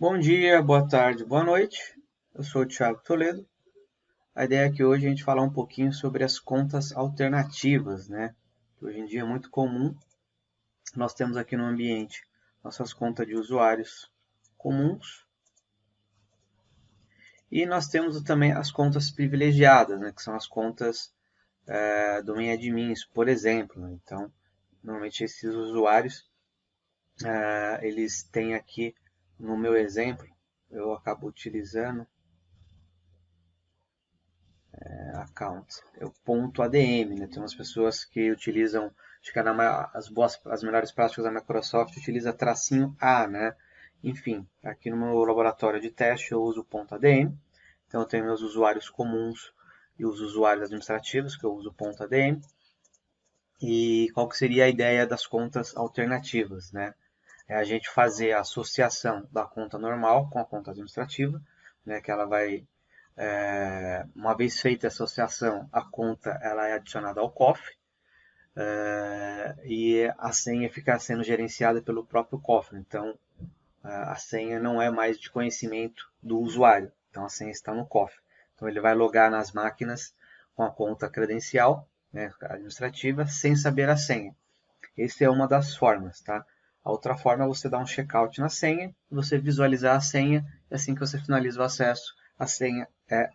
Bom dia, boa tarde, boa noite. Eu sou o Thiago Toledo. A ideia é que hoje a gente falar um pouquinho sobre as contas alternativas, né? Que hoje em dia é muito comum. Nós temos aqui no ambiente nossas contas de usuários comuns e nós temos também as contas privilegiadas, né? Que são as contas do main admins, por exemplo, né? Então, normalmente esses usuários, eles têm aqui no meu exemplo, eu acabo utilizando account, é o ponto ADM, né? Tem umas pessoas que utilizam, acho que as melhores práticas da Microsoft utiliza tracinho A, né? Enfim, aqui no meu laboratório de teste eu uso o ponto ADM, então eu tenho meus usuários comuns e os usuários administrativos, que eu uso o ponto ADM. E qual que seria a ideia das contas alternativas, né? É a gente fazer a associação da conta normal com a conta administrativa, né? Que ela vai uma vez feita a associação, a conta ela é adicionada ao cofre e a senha fica sendo gerenciada pelo próprio cofre. Então, a senha não é mais de conhecimento do usuário. Então, a senha está no cofre. Então, ele vai logar nas máquinas com a conta credencial, né, administrativa, sem saber a senha. Essa é uma das formas, tá? A outra forma é você dar um checkout na senha, você visualizar a senha, e assim que você finaliza o acesso, a senha é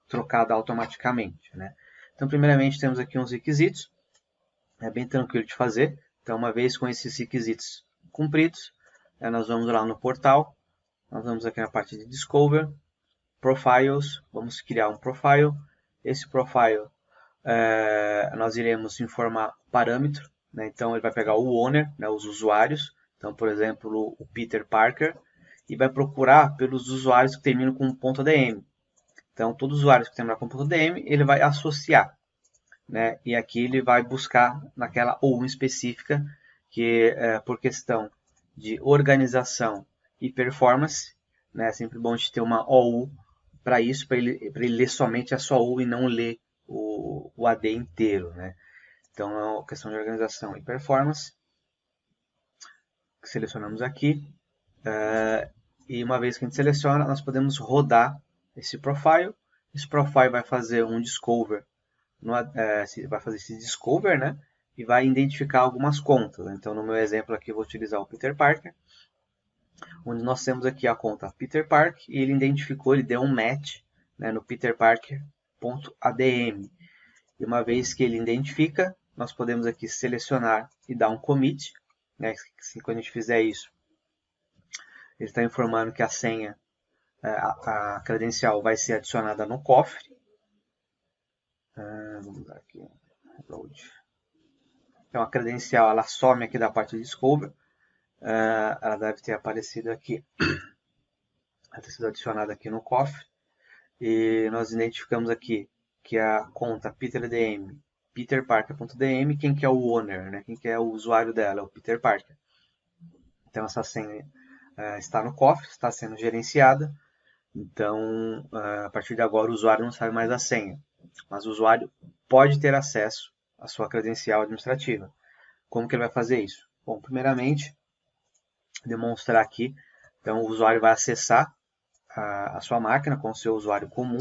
trocada automaticamente, né? Então, primeiramente, temos aqui uns requisitos, é bem tranquilo de fazer. Então, uma vez com esses requisitos cumpridos, nós vamos lá no portal, nós vamos aqui na parte de Discover, Profiles, vamos criar um profile. Esse profile nós iremos informar parâmetro, né? Então ele vai pegar o owner, né, os usuários, então por exemplo o Peter Parker, e vai procurar pelos usuários que terminam com .dm. Então, todo usuário que terminar com .dm, ele vai associar, né? E aqui ele vai buscar naquela OU específica, que por questão de organização e performance, né? É sempre bom a gente ter uma OU para isso, para ele ler somente a sua OU e não ler o AD inteiro, né? Então, é uma questão de organização e performance, que selecionamos aqui. E uma vez que a gente seleciona, nós podemos rodar esse profile. Esse profile vai fazer um discover, vai fazer esse discover, né? E vai identificar algumas contas. Então, no meu exemplo aqui, eu vou utilizar o Peter Parker, onde nós temos aqui a conta Peter Park e ele identificou, ele deu um match, né, no Peter Parker.adm. E uma vez que ele identifica, nós podemos aqui selecionar e dar um commit, né? Quando a gente fizer isso, ele está informando que a senha, a credencial vai ser adicionada no cofre. Vamos dar aqui, upload. Então a credencial ela some aqui da parte de Discover. Ela deve ter aparecido aqui, ela ter sido adicionada aqui no cofre. E nós identificamos aqui que a conta PeterDM, peterparker.dm, quem que é o owner, né? Quem que é o usuário dela, é o Peter Parker. Então essa senha está no cofre, está sendo gerenciada. Então, a partir de agora, o usuário não sabe mais a senha, mas o usuário pode ter acesso à sua credencial administrativa. Como que ele vai fazer isso? Bom, primeiramente, demonstrar aqui. Então, o usuário vai acessar a sua máquina com o seu usuário comum.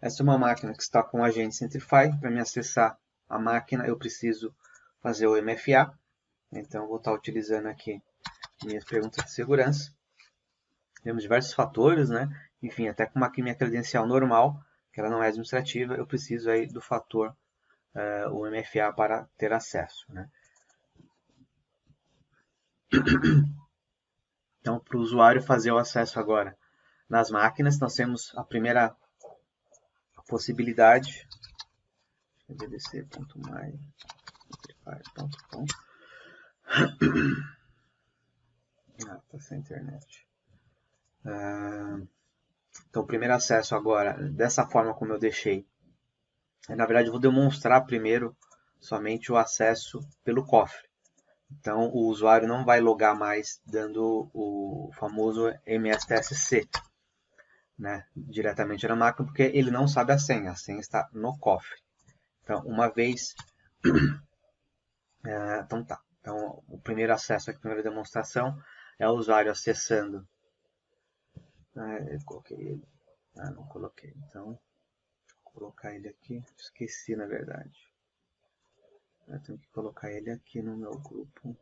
Essa é uma máquina que está com o agente Centrify. Para me acessar a máquina, eu preciso fazer o MFA. Então, eu vou estar utilizando aqui minhas perguntas de segurança. Temos diversos fatores, né? Enfim, até com aqui minha credencial normal, que ela não é administrativa, eu preciso aí do fator o MFA para ter acesso, né? Então, para o usuário fazer o acesso agora nas máquinas, nós temos a primeira possibilidade, bbc.my.com. Tá sem internet. Então, o primeiro acesso agora, dessa forma como eu deixei, na verdade eu vou demonstrar primeiro somente o acesso pelo cofre. Então, o usuário não vai logar mais dando o famoso MSTSC, né, diretamente na máquina, porque ele não sabe a senha está no cofre. Então, uma vez Então tá. Então, o primeiro acesso aqui, a primeira demonstração é o usuário acessando. Eu coloquei ele. Não coloquei. Então, vou colocar ele aqui. Esqueci, na verdade. Eu tenho que colocar ele aqui no meu grupo.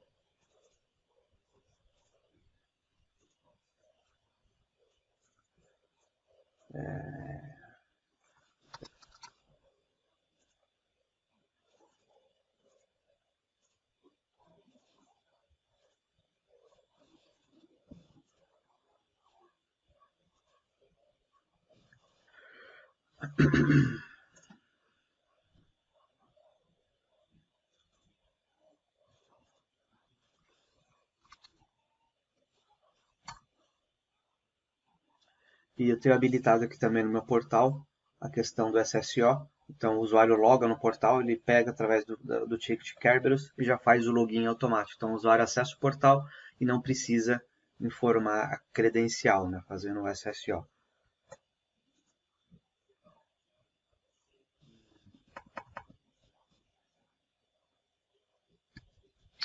E eu tenho habilitado aqui também no meu portal a questão do SSO. Então, o usuário loga no portal, ele pega através do ticket Kerberos e já faz o login automático. Então, o usuário acessa o portal e não precisa informar a credencial, né, fazendo o SSO.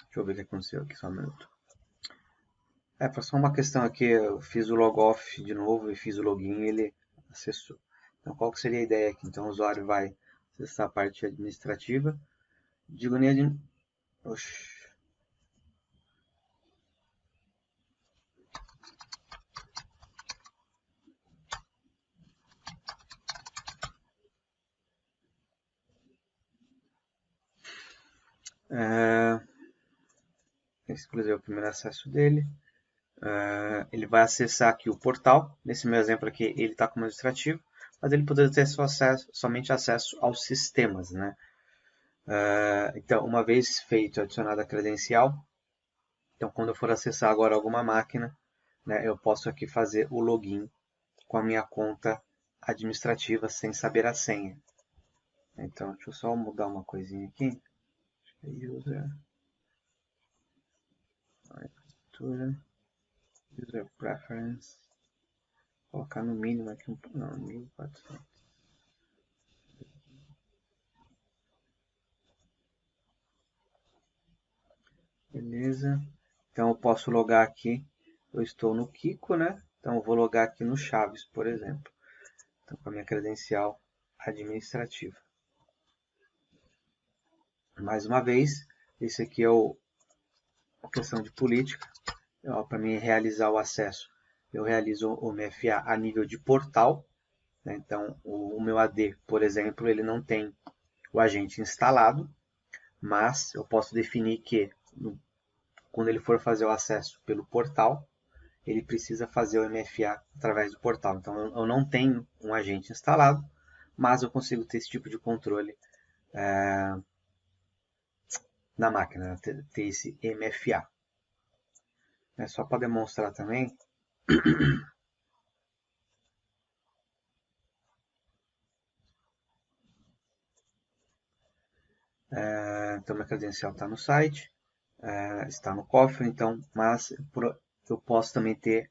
Deixa eu ver o que aconteceu aqui, só um minuto. Foi só uma questão aqui, eu fiz o logoff de novo e fiz o login e ele acessou. Então, qual que seria a ideia aqui? Então, o usuário vai acessar a parte administrativa. Digo nem admin... Oxi. Esse, inclusive, é o primeiro acesso dele. Ele vai acessar aqui o portal. Nesse meu exemplo aqui, ele está como administrativo, mas ele poderia ter somente acesso aos sistemas, né? Então, uma vez feito, adicionada a credencial, então quando eu for acessar agora alguma máquina, né, eu posso aqui fazer o login com a minha conta administrativa sem saber a senha. Então, deixa eu só mudar uma coisinha aqui. User, user preference, colocar no mínimo aqui, não, 1400. Beleza. Então eu posso logar aqui. Eu estou no Kiko, né? Então eu vou logar aqui no Chaves, por exemplo. Então com a minha credencial administrativa. Mais uma vez, esse aqui é a questão de política. Para mim realizar o acesso, eu realizo o MFA a nível de portal. Né? Então o meu AD, por exemplo, ele não tem o agente instalado, mas eu posso definir que quando ele for fazer o acesso pelo portal, ele precisa fazer o MFA através do portal. Então eu não tenho um agente instalado, mas eu consigo ter esse tipo de controle na máquina, ter esse MFA. Só para demonstrar também, então minha credencial está no site, está no cofre, então, mas eu posso também ter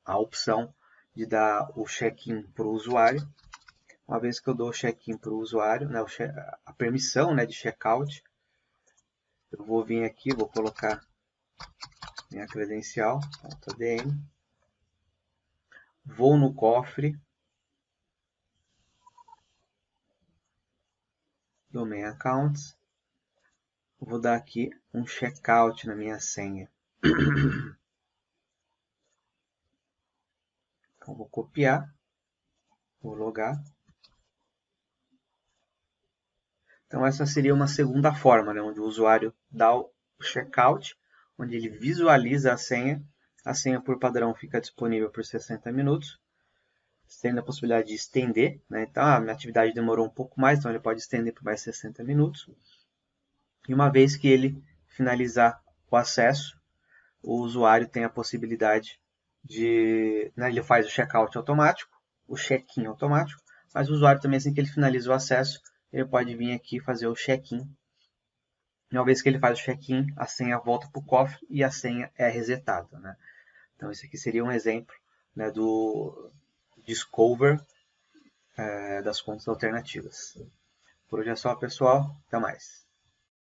a opção de dar o check-in para o usuário. Uma vez que eu dou o check-in para o usuário, né, a permissão, né, de check-out, eu vou vir aqui, vou colocar minha credencial, .dm, vou no cofre, domain accounts, vou dar aqui um checkout na minha senha. Então vou copiar, vou logar. Então essa seria uma segunda forma, né, onde o usuário dá o checkout, onde ele visualiza a senha por padrão fica disponível por 60 minutos, tendo a possibilidade de estender, né? Então a minha atividade demorou um pouco mais, então ele pode estender por mais 60 minutos. E uma vez que ele finalizar o acesso, o usuário tem a possibilidade de... Né, ele faz o checkout automático, o check-in automático, mas o usuário também, assim que ele finaliza o acesso, ele pode vir aqui fazer o check-in. Uma vez que ele faz o check-in, a senha volta para o cofre e a senha é resetada. Né? Então, esse aqui seria um exemplo, né, do Discover das contas alternativas. Por hoje é só, pessoal. Até mais.